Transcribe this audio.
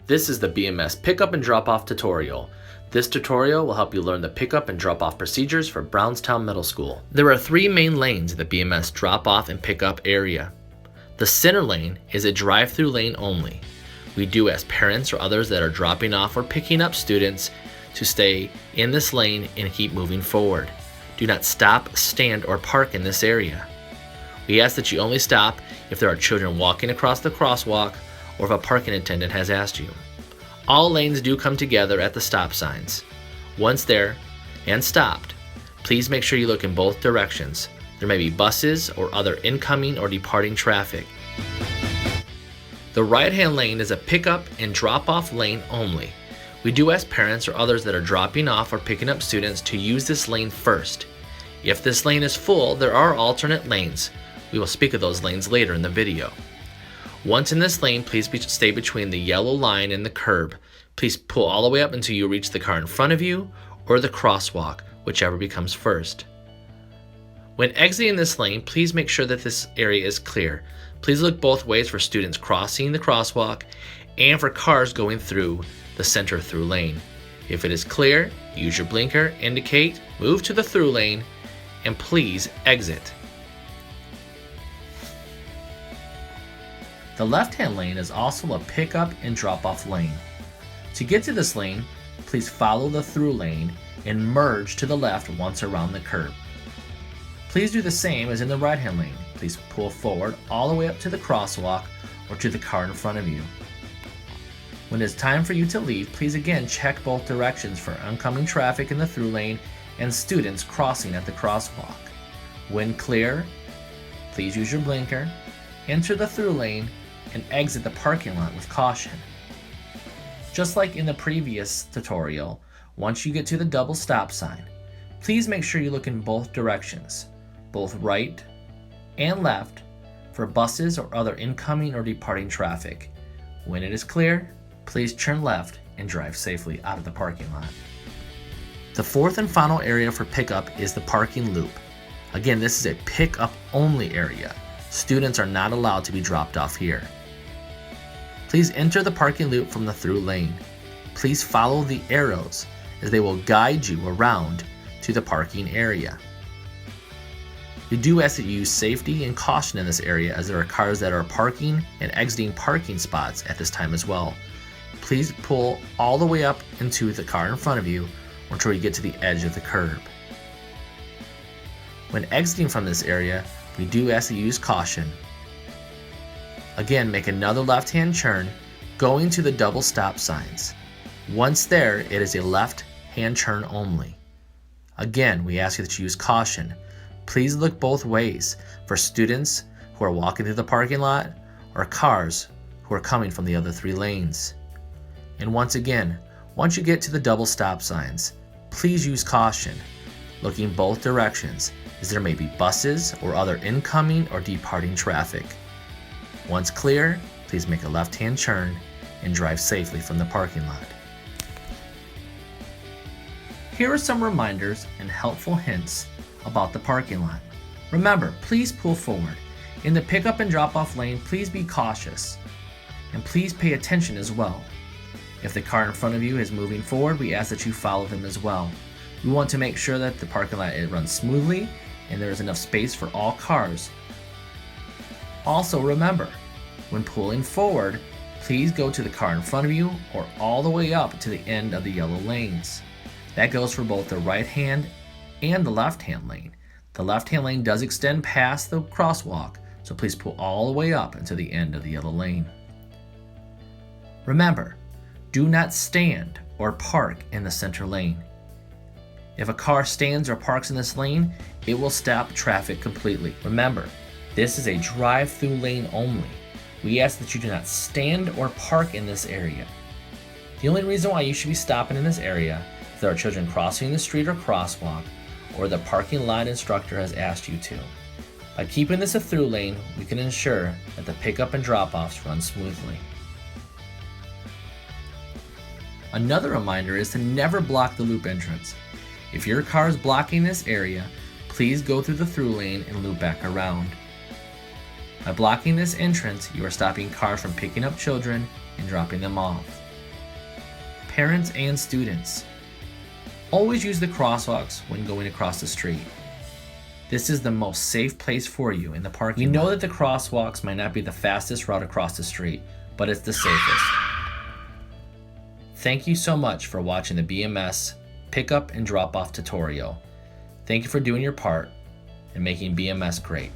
This is the BMS Pickup and Drop-Off tutorial. This tutorial will help you learn the pickup and drop-off procedures for Brownstown Middle School. There are three main lanes in the BMS drop-off and pickup area. The center lane is a drive-through lane only. We do ask parents or others that are dropping off or picking up students to stay in this lane and keep moving forward. Do not stop, stand, or park in this area. We ask that you only stop if there are children walking across the crosswalk or if a parking attendant has asked you. All lanes do come together at the stop signs. Once there and stopped, please make sure you look in both directions. There may be buses or other incoming or departing traffic. The right-hand lane is a pickup and drop-off lane only. We do ask parents or others that are dropping off or picking up students to use this lane first. If this lane is full, there are alternate lanes. We will speak of those lanes later in the video. Once in this lane, please stay between the yellow line and the curb. Please pull all the way up until you reach the car in front of you or the crosswalk, whichever becomes first. When exiting this lane, please make sure that this area is clear. Please look both ways for students crossing the crosswalk and for cars going through the center through lane. If it is clear, use your blinker, indicate, move to the through lane, and please exit. The left-hand lane is also a pickup and drop-off lane. To get to this lane, please follow the through lane and merge to the left once around the curb. Please do the same as in the right-hand lane. Please pull forward all the way up to the crosswalk or to the car in front of you. When it's time for you to leave, please again check both directions for oncoming traffic in the through lane and students crossing at the crosswalk. When clear, please use your blinker, enter the through lane, and exit the parking lot with caution. Just like in the previous tutorial, once you get to the double stop sign, please make sure you look in both directions, both right and left, for buses or other incoming or departing traffic. When it is clear, please turn left and drive safely out of the parking lot. The fourth and final area for pickup is the parking loop. Again, this is a pickup only area. Students are not allowed to be dropped off here. Please enter the parking loop from the through lane. Please follow the arrows as they will guide you around to the parking area. We do ask that you use safety and caution in this area as there are cars that are parking and exiting parking spots at this time as well. Please pull all the way up into the car in front of you until you get to the edge of the curb. When exiting from this area, we do ask that you use caution. Again, make another left-hand turn, going to the double stop signs. Once there, it is a left-hand turn only. Again, we ask you that you use caution. Please look both ways for students who are walking through the parking lot or cars who are coming from the other three lanes. And once again, once you get to the double stop signs, please use caution, looking both directions, as there may be buses or other incoming or departing traffic. Once clear, please make a left-hand turn and drive safely from the parking lot. Here are some reminders and helpful hints about the parking lot. Remember, please pull forward. In the pickup and drop-off lane, please be cautious. And please pay attention as well. If the car in front of you is moving forward, we ask that you follow them as well. We want to make sure that the parking lot runs smoothly and there is enough space for all cars. Also remember, when pulling forward, please go to the car in front of you or all the way up to the end of the yellow lanes. That goes for both the right-hand and the left-hand lane. The left-hand lane does extend past the crosswalk, so please pull all the way up into the end of the yellow lane. Remember, do not stand or park in the center lane. If a car stands or parks in this lane, it will stop traffic completely. Remember, this is a drive-through lane only. We ask that you do not stand or park in this area. The only reason why you should be stopping in this area is if there are children crossing the street or crosswalk, or the parking lot instructor has asked you to. By keeping this a through lane, we can ensure that the pickup and drop-offs run smoothly. Another reminder is to never block the loop entrance. If your car is blocking this area, please go through the through lane and loop back around. By blocking this entrance, you are stopping cars from picking up children and dropping them off. parents and students. Always use the crosswalks when going across the street. This is the most safe place for you in the parking lot. We know that the crosswalks might not be the fastest route across the street, but it's the safest. Thank you so much for watching the BMS Pickup and Drop Off tutorial. Thank you for doing your part and making BMS great.